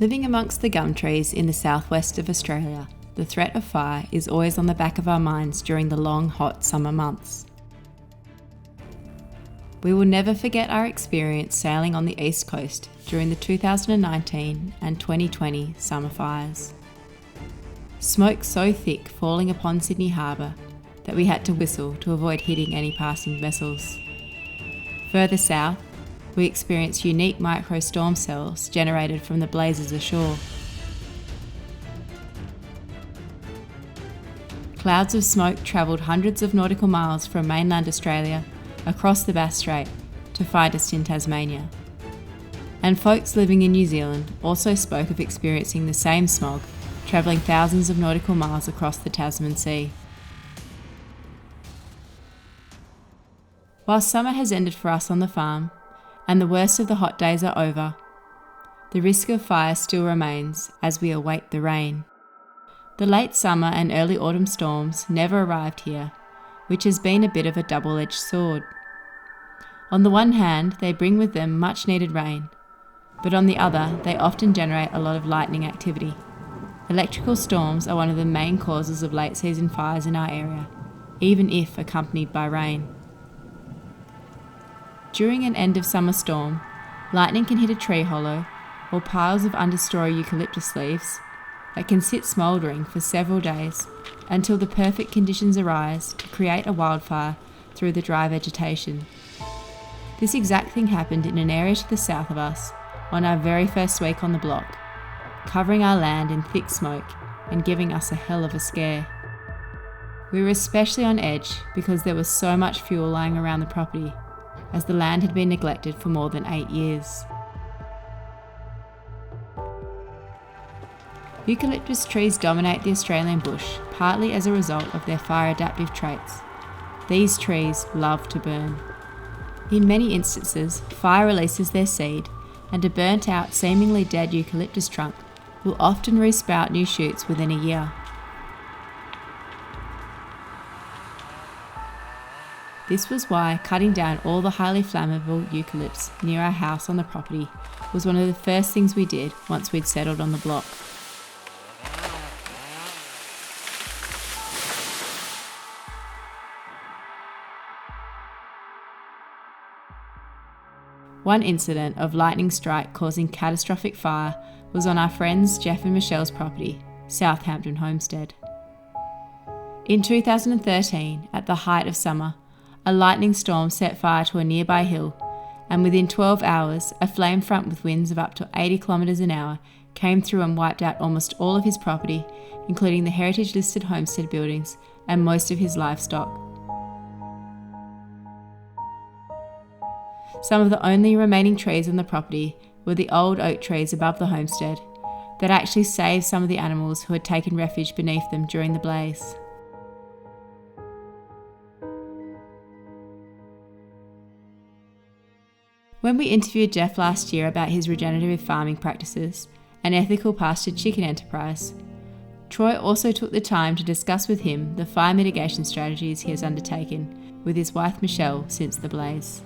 Living amongst the gum trees in the southwest of Australia, the threat of fire is always on the back of our minds during the long, hot summer months. We will never forget our experience sailing on the east coast during the 2019 and 2020 summer fires. Smoke so thick falling upon Sydney Harbour that we had to whistle to avoid hitting any passing vessels. Further south, we experienced unique micro storm cells generated from the blazes ashore. Clouds of smoke travelled hundreds of nautical miles from mainland Australia across the Bass Strait to find us in Tasmania. And folks living in New Zealand also spoke of experiencing the same smog, travelling thousands of nautical miles across the Tasman Sea. While summer has ended for us on the farm, and the worst of the hot days are over, the risk of fire still remains as we await the rain. The late summer and early autumn storms never arrived here, which has been a bit of a double-edged sword. On the one hand, they bring with them much needed rain, but on the other, they often generate a lot of lightning activity. Electrical storms are one of the main causes of late season fires in our area, even if accompanied by rain. During an end of summer storm, lightning can hit a tree hollow or piles of understory eucalyptus leaves that can sit smouldering for several days until the perfect conditions arise to create a wildfire through the dry vegetation. This exact thing happened in an area to the south of us on our very first week on the block, covering our land in thick smoke and giving us a hell of a scare. We were especially on edge because there was so much fuel lying around the property, as the land had been neglected for more than 8 years. Eucalyptus trees dominate the Australian bush partly as a result of their fire-adaptive traits. These trees love to burn. In many instances, fire releases their seed, and a burnt-out, seemingly dead eucalyptus trunk will often resprout new shoots within a year. This was why cutting down all the highly flammable eucalypts near our house on the property was one of the first things we did once we'd settled on the block. One incident of lightning strike causing catastrophic fire was on our friends Jeff and Michelle's property, Southampton Homestead. In 2013, at the height of summer, a lightning storm set fire to a nearby hill, and within 12 hours, a flame front with winds of up to 80 kilometres an hour came through and wiped out almost all of his property, including the heritage-listed homestead buildings and most of his livestock. Some of the only remaining trees on the property were the old oak trees above the homestead that actually saved some of the animals who had taken refuge beneath them during the blaze. When we interviewed Jeff last year about his regenerative farming practices and ethical pastured chicken enterprise, Troy also took the time to discuss with him the fire mitigation strategies he has undertaken with his wife Michelle since the blaze.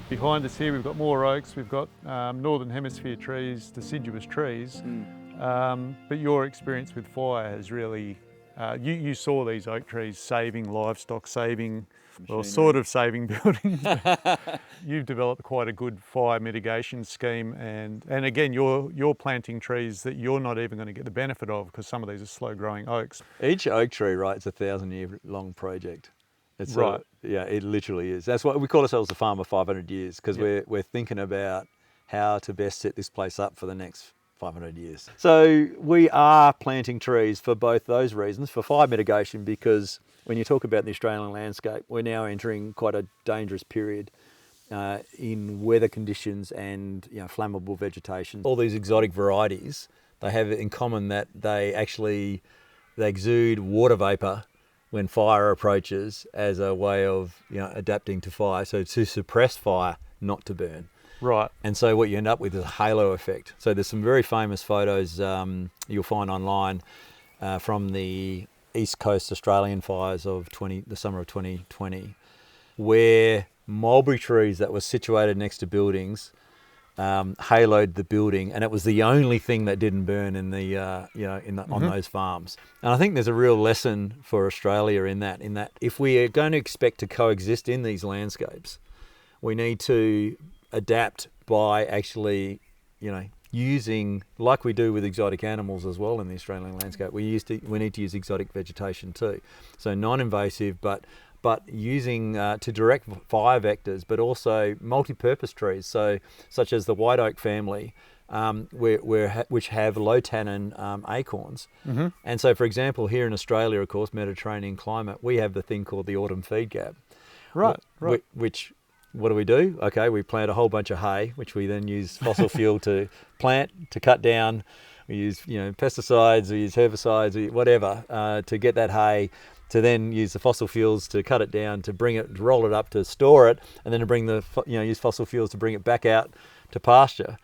Behind us here we've got more oaks, we've got northern hemisphere trees, deciduous trees, but your experience with fire has really, you saw these oak trees saving livestock, saving, well, sort of saving buildings. You've developed quite a good fire mitigation scheme, and again you're planting trees that you're not even going to get the benefit of because some of these are slow growing oaks. Each oak tree, right, it's a 1,000-year long project. It's right. Yeah, it literally is. That's why we call ourselves the farm of 500 years, because we're thinking about how to best set this place up for the next 500 years. So we are planting trees for both those reasons, for fire mitigation, because when you talk about the Australian landscape, we're now entering quite a dangerous period in weather conditions and flammable vegetation. All these exotic varieties, they have in common that they exude water vapour when fire approaches as a way of adapting to fire, so to suppress fire, not to burn. Right. And so what you end up with is a halo effect. So there's some very famous photos you'll find online from the East Coast Australian fires of the summer of 2020, where mulberry trees that were situated next to buildings haloed the building, and it was the only thing that didn't burn in the on those farms. And I think there's a real lesson for Australia in that if we are going to expect to coexist in these landscapes, we need to adapt by actually, using, like we do with exotic animals as well in the Australian landscape. We need to use exotic vegetation too, so non-invasive, but using to direct fire vectors, but also multi-purpose trees, so such as the white oak family, which have low tannin acorns. And so, for example, here in Australia, of course, Mediterranean climate, we have the thing called the autumn feed gap. Right. Which, what do? Okay, we plant a whole bunch of hay, which we then use fossil fuel to plant, to cut down. We use pesticides, we use herbicides, whatever, to get that hay, to then use the fossil fuels to cut it down, to bring it, to roll it up, to store it, and then to bring use fossil fuels to bring it back out to pasture.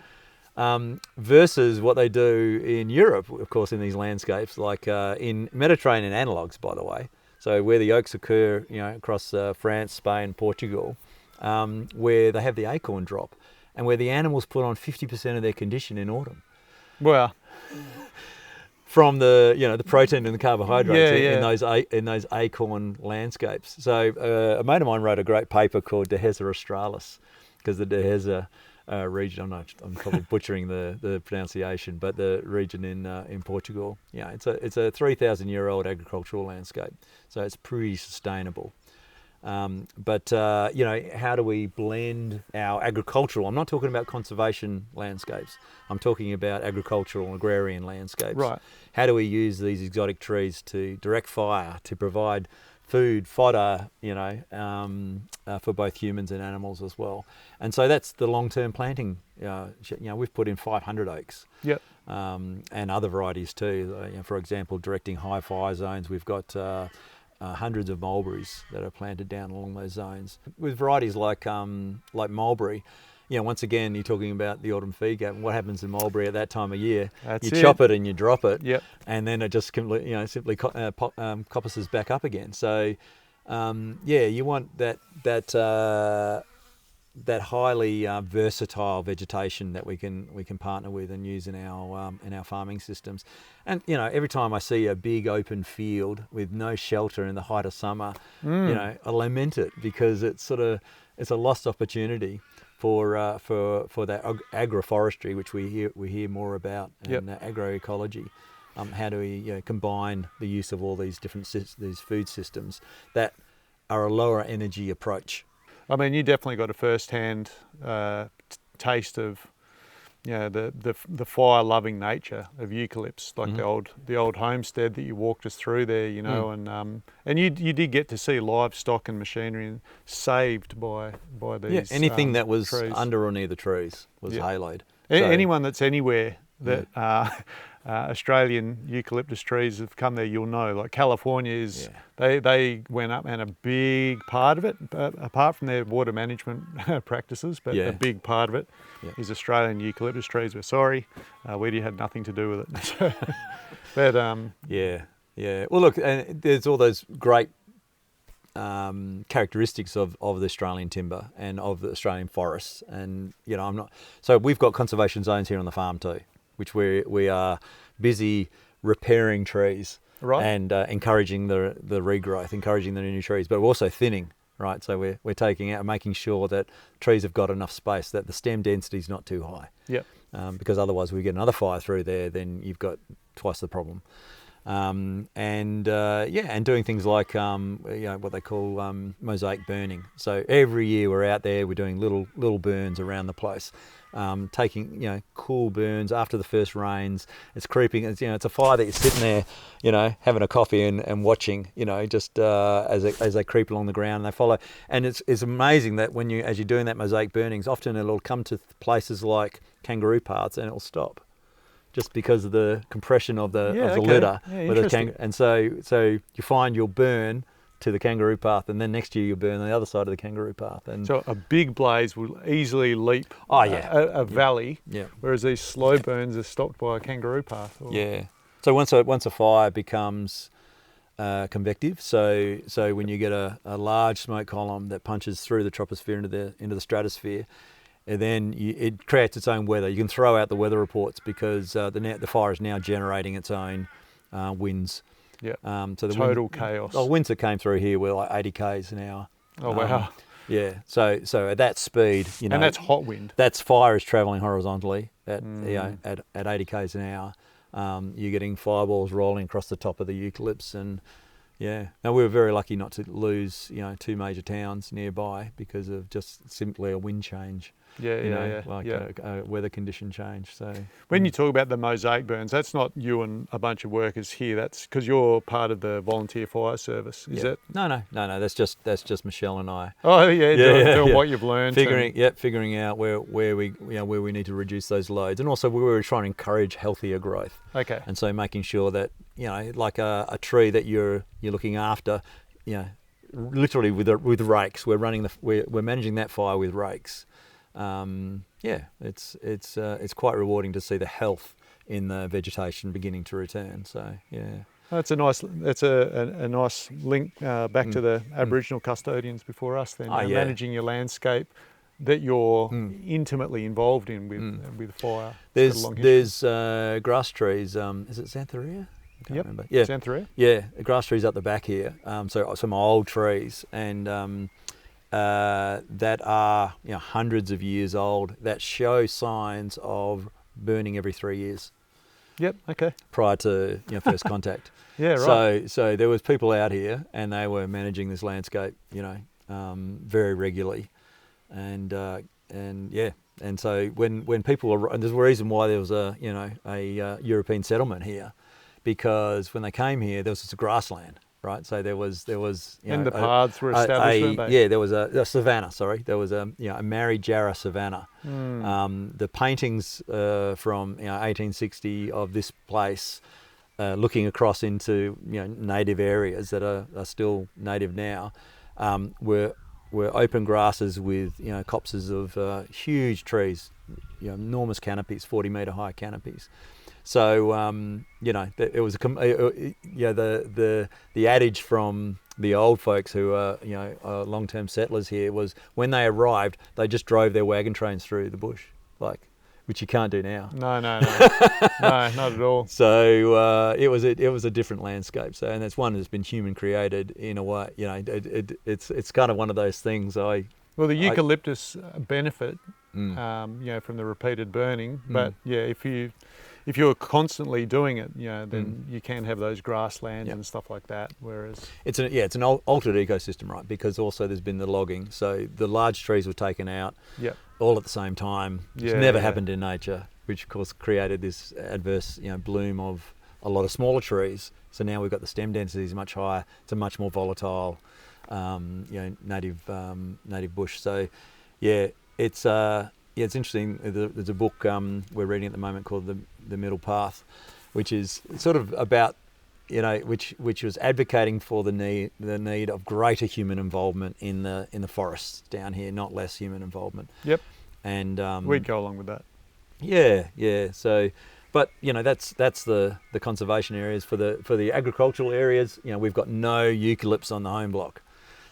Versus what they do in Europe, of course, in these landscapes, like in Mediterranean analogues, by the way. So where the oaks occur, across France, Spain, Portugal, where they have the acorn drop, and where the animals put on 50% of their condition in autumn. Well, from the the protein and the carbohydrates in those acorn landscapes. So a mate of mine wrote a great paper called Dehesa australis, because the Dehesa region, I'm probably butchering the pronunciation, but the region in Portugal, it's a 3,000-year-old agricultural landscape, so it's pretty sustainable. But how do we blend our agricultural? I'm not talking about conservation landscapes. I'm talking about agricultural and agrarian landscapes. Right. How do we use these exotic trees to direct fire, to provide food, fodder, for both humans and animals as well? And so that's the long-term planting. We've put in 500 oaks. Yep. And other varieties too. For example, directing high fire zones, we've got hundreds of mulberries that are planted down along those zones. With varieties like mulberry, once again, you're talking about the autumn feed gap. And what happens in mulberry at that time of year? Chop it and you drop it, yep. And then it just simply coppices back up again. So, you want that highly versatile vegetation that we can partner with and use in our farming systems. And every time I see a big open field with no shelter in the height of summer, I lament it, because it's a lost opportunity for that agroforestry, which we hear more about, and agroecology. How do we combine the use of all these different these food systems that are a lower energy approach? I mean, you definitely got a first-hand taste of, the fire-loving nature of eucalypts, like the old homestead that you walked us through there, and you did get to see livestock and machinery saved by these. Anything that was trees. Under or near the trees was haloed. Anyone that's anywhere that Australian eucalyptus trees have come there, you'll know. Like California is, they went up, and a big part of it, apart from their water management practices, but a big part of it is Australian eucalyptus trees. We're sorry, we had nothing to do with it. But Well, look, and there's all those great characteristics of the Australian timber and of the Australian forests, and so we've got conservation zones here on the farm too, which we are busy repairing trees, right, and encouraging the regrowth, encouraging the new trees, but we're also thinning, right? So we're taking out, making sure that trees have got enough space, that the stem density is not too high. Yep. Because otherwise we get another fire through there, then you've got twice the problem. And doing things like what they call mosaic burning. So every year we're out there, we're doing little burns around the place, taking cool burns after the first rains. It's creeping. It's it's a fire that you're sitting there, having a coffee and watching, just as they creep along the ground and they follow. And it's amazing that as you're doing that mosaic burnings, often it'll come to places like kangaroo paths and it'll stop, just because of the compression of the litter. And so you find you'll burn to the kangaroo path, and then next year you'll burn on the other side of the kangaroo path. And so a big blaze will easily leap a valley, whereas these slow burns are stopped by a kangaroo path. So once a fire becomes convective. So when you get a large smoke column that punches through the troposphere into the stratosphere, and then it creates its own weather. You can throw out the weather reports because the fire is now generating its own winds. Yeah. So the total chaos. Oh, winds that came through here were like 80 k's an hour. Oh wow. Yeah. So at that speed, and that's hot wind. That's fire is travelling horizontally at at 80 k's an hour. You're getting fireballs rolling across the top of the eucalypts, and yeah. Now we were very lucky not to lose two major towns nearby because of just simply a wind change. A weather condition change. So when you talk about the mosaic burns, that's not you and a bunch of workers here. That's because you're part of the volunteer fire service. Is it? No. That's just Michelle and I. Oh doing what you've learned. Figuring out where we need to reduce those loads, and also we were trying to encourage healthier growth. Okay. And so making sure that like a tree that you're looking after, literally with rakes. We're managing that fire with rakes. It's quite rewarding to see the health in the vegetation beginning to return. So yeah, that's a nice link back to the Aboriginal custodians before us. Then managing your landscape that you're intimately involved in with fire. There's grass trees. Is it Xanthorrhea? I can't remember. Yeah, Xanthorrhea. Yeah, grass trees up the back here. So some old trees and. That are hundreds of years old that show signs of burning every 3 years. Yep. Okay. Prior to first contact. Yeah. Right. So there was people out here and they were managing this landscape, very regularly, and so when people were, and there's a reason why there was a European settlement here, because when they came here there was just a grassland. Right, so there was and the paths were established, weren't they? Yeah, there was a savanna. Sorry, there was a Mary Jarrah savanna. The paintings from 1860 of this place, looking across into native areas that are still native now, were open grasses with copses of huge trees, enormous canopies, 40-metre high canopies. So it was the adage from the old folks who are long-term settlers here was when they arrived they just drove their wagon trains through the bush, which you can't do now. No, not at all. So it was a different landscape. So and it's one that's been human created in a way. It's kind of one of those things. The eucalyptus benefit from the repeated burning, but if you're constantly doing it, then you can have those grasslands and stuff like that. Whereas it's an altered ecosystem, right? Because also there's been the logging, so the large trees were taken out, all at the same time. It's never happened in nature, which of course created this adverse, bloom of a lot of smaller trees. So now we've got the stem densities much higher. It's a much more volatile, native bush. So it's interesting. There's a book we're reading at the moment called The Middle Path, which is sort of about, which was advocating for the need of greater human involvement in the forests down here, not less human involvement. Yep. And we'd go along with that. Yeah. So, but that's the conservation areas. For the agricultural areas, we've got no eucalypts on the home block,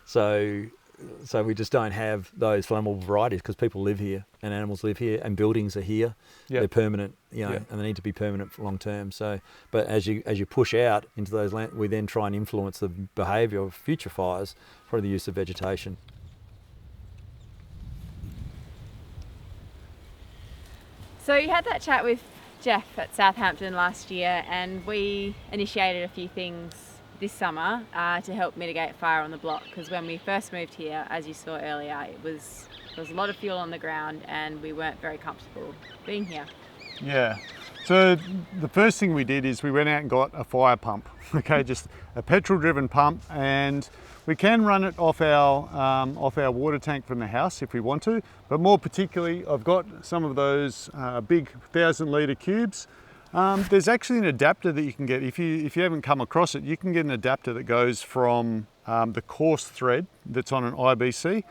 so we just don't have those flammable varieties because people live here and animals live here and buildings are here. They're permanent, and they need to be permanent for long term. So, but as you push out into those land, we then try and influence the behaviour of future fires through the use of vegetation. So you had that chat with Jeff at Southampton last year, and we initiated a few things this summer to help mitigate fire on the block, because when we first moved here, as you saw earlier, there was a lot of fuel on the ground and we weren't very comfortable being here. Yeah, so the first thing we did is we went out and got a fire pump, just a petrol driven pump, and we can run it off our water tank from the house if we want to, but more particularly I've got some of those big 1,000-litre cubes. There's actually an adapter that you can get. If you haven't come across it, you can get an adapter that goes from the coarse thread that's on an IBC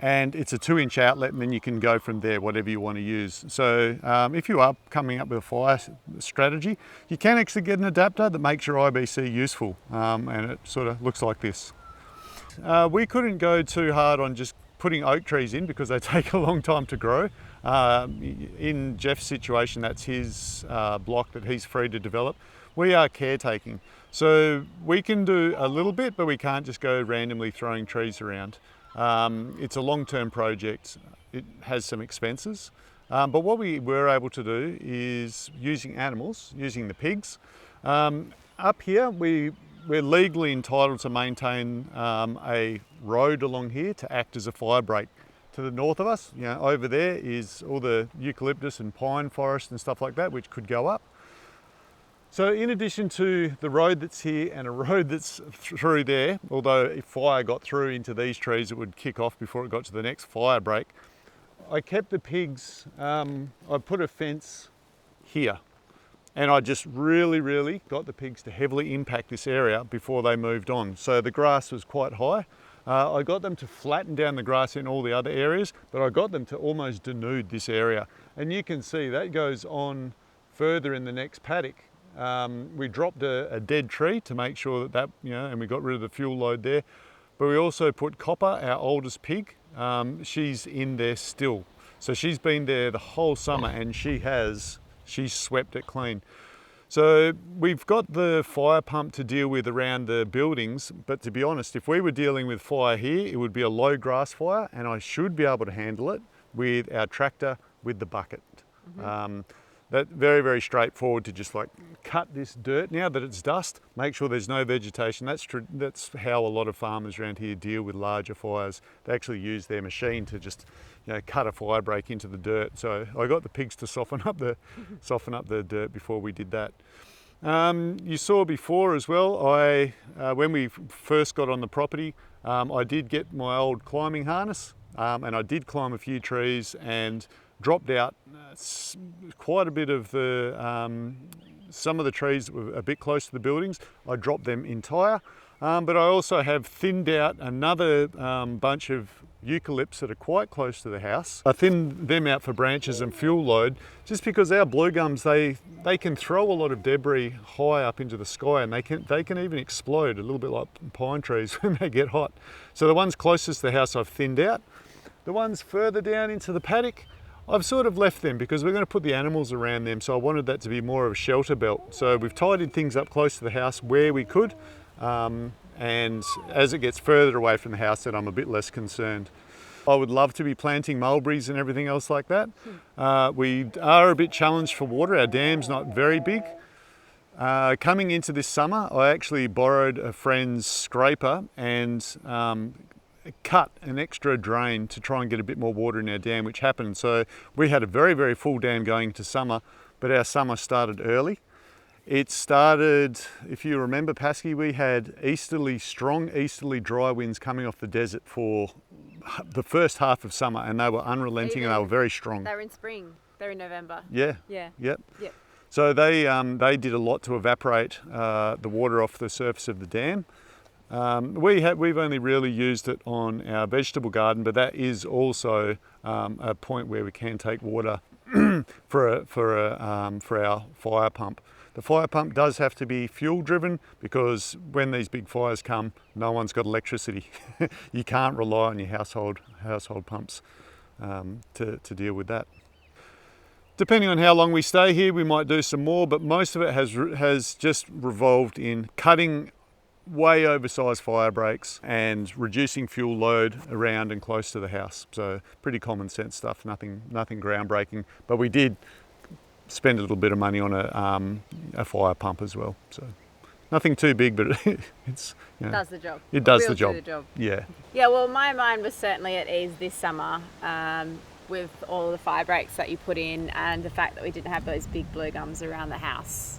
and it's a 2-inch outlet, and then you can go from there, whatever you want to use. So if you are coming up with a fire strategy, you can actually get an adapter that makes your IBC useful, and it sort of looks like this. We couldn't go too hard on just putting oak trees in because they take a long time to grow. In Jeff's situation, that's his block that he's free to develop. We are caretaking. So we can do a little bit, but we can't just go randomly throwing trees around. It's a long-term project. It has some expenses. But what we were able to do is using animals, using the pigs. Up here, we're legally entitled to maintain a road along here to act as a fire break. To the north of us, over there is all the eucalyptus and pine forest and stuff like that, which could go up. So in addition to the road that's here and a road that's through there, although if fire got through into these trees, it would kick off before it got to the next fire break, I kept the pigs, I put a fence here, and I just really got the pigs to heavily impact this area before they moved on. So the grass was quite high. I got them to flatten down the grass in all the other areas, but I got them to almost denude this area. And you can see that goes on further in the next paddock. We dropped a dead tree to make sure that, and we got rid of the fuel load there. But we also put Copper, our oldest pig. She's in there still. So she's been there the whole summer, and she's swept it clean. So we've got the fire pump to deal with around the buildings, but to be honest, if we were dealing with fire here, it would be a low grass fire, and I should be able to handle it with our tractor with the bucket. That's very straightforward to just like cut this dirt now that it's dust, make sure there's no vegetation. That's how a lot of farmers around here deal with larger fires. They actually use their machine to just cut a fire break into the dirt. So I got the pigs to soften up the dirt before we did that. You saw before as well, when we first got on the property, I did get my old climbing harness, and I did climb a few trees and dropped out quite a bit of some of the trees that were a bit close to the buildings. I dropped them entire, but I also have thinned out another bunch of eucalypts that are quite close to the house. I thinned them out for branches and fuel load, just because our blue gums, they can throw a lot of debris high up into the sky, and they can even explode a little bit like pine trees when they get hot. So the ones closest to the house I've thinned out. The ones further down into the paddock, I've sort of left them because we're going to put the animals around them, so I wanted that to be more of a shelter belt. So we've tidied things up close to the house where we could, and as it gets further away from the house, then I'm a bit less concerned. I would love to be planting mulberries and everything else like that. We are a bit challenged for water. Our dam's not very big. Coming into this summer, I actually borrowed a friend's scraper and cut an extra drain to try and get a bit more water in our dam, which happened. So we had a very full dam going into summer, but our summer started early. It started, if you remember, Pasky, we had strong easterly dry winds coming off the desert for the first half of summer, and they were unrelenting and they were very strong. They were in spring. They're in November. Yeah. Yep. So they did a lot to evaporate the water off the surface of the dam. We've only really used it on our vegetable garden, but that is also a point where we can take water for our fire pump. The fire pump does have to be fuel driven, because when these big fires come, no one's got electricity. You can't rely on your household pumps to deal with that. Depending on how long we stay here, we might do some more, but most of it has just revolved in cutting way oversized fire breaks and reducing fuel load around and close to the house. So pretty common sense stuff, nothing groundbreaking, but we did spend a little bit of money on a fire pump as well. So nothing too big, but it's does the job. It does Will the job. do the job. Yeah. Yeah. Well, my mind was certainly at ease this summer with all the fire breaks that you put in, and the fact that we didn't have those big blue gums around the house.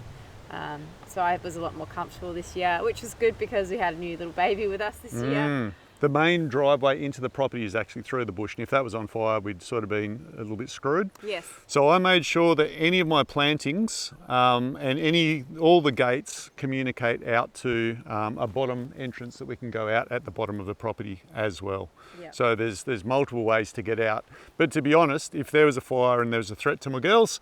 So I was a lot more comfortable this year, which was good because we had a new little baby with us this year. the main driveway into the property is actually through the bush, and if that was on fire, we'd sort of been a little bit screwed. Yes. So I made sure that any of my plantings and all the gates communicate out to a bottom entrance that we can go out at the bottom of the property as well. Yep. So there's multiple ways to get out. But to be honest, if there was a fire and there was a threat to my girls,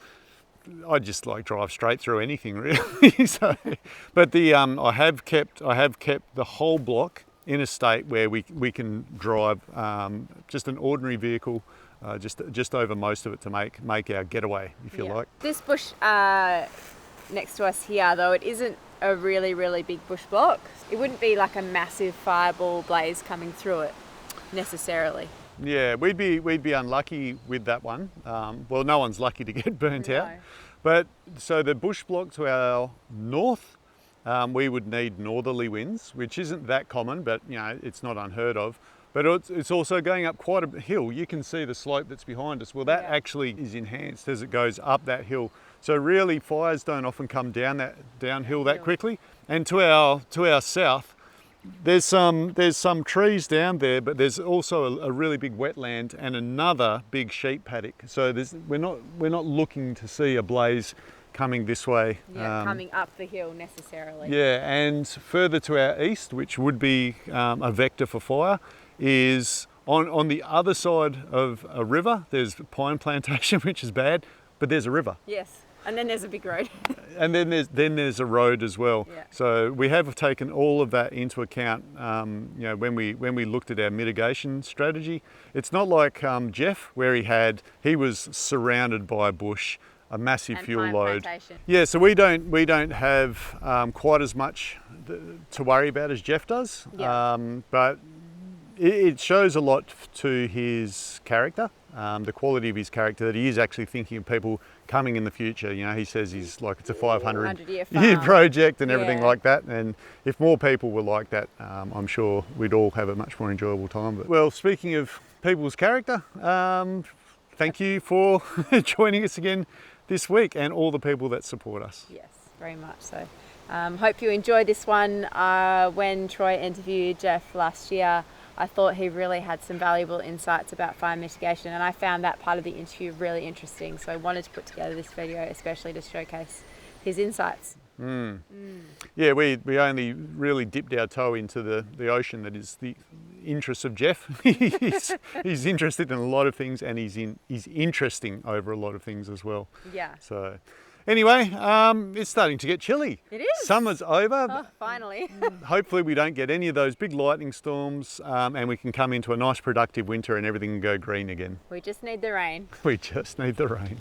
I'd just like drive straight through anything really. So, but I have kept the whole block in a state where we can drive just an ordinary vehicle just over most of it to make our getaway, if you like. This bush next to us here, though, it isn't a really big bush block. It wouldn't be like a massive fireball blaze coming through it necessarily. Yeah, we'd be unlucky with that one. Well, no one's lucky to get burnt out. But so the bush block to our north, we would need northerly winds, which isn't that common, but you know, it's not unheard of. But it's also going up quite a hill. You can see the slope that's behind us. Well, that actually is enhanced as it goes up that hill. So really, fires don't often come downhill that quickly. And to our south, there's some trees down there, but there's also a really big wetland and another big sheep paddock. So we're not looking to see a blaze coming this way. Yeah, coming up the hill necessarily. Yeah, and further to our east, which would be a vector for fire, is on the other side of a river. There's pine plantation, which is bad, but there's a river. Yes. And then there's a big road. And then there's a road as well. Yeah. So we have taken all of that into account. You know, when we looked at our mitigation strategy, it's not like Jeff, where he was surrounded by bush, a massive and fuel pine load. plantation. Yeah, so we don't have quite as much to worry about as Jeff does. Yeah. But it shows a lot to his character, the quality of his character, that he is actually thinking of people coming in the future. You know, he says he's like it's a 500-year project and everything like that. And if more people were like that, I'm sure we'd all have a much more enjoyable time. But, well, speaking of people's character, thank you for joining us again this week, and all the people that support us. Yes, very much so. Hope you enjoyed this one. When Troy interviewed Jeff last year, I thought he really had some valuable insights about fire mitigation, and I found that part of the interview really interesting. So I wanted to put together this video especially to showcase his insights. Yeah, we only really dipped our toe into the ocean that is the interests of Jeff. he's interested in a lot of things, and he's interesting over a lot of things as well. Yeah. So anyway, it's starting to get chilly. It is. Summer's over. Oh, finally. Hopefully we don't get any of those big lightning storms, and we can come into a nice productive winter and everything can go green again. We just need the rain. We just need the rain.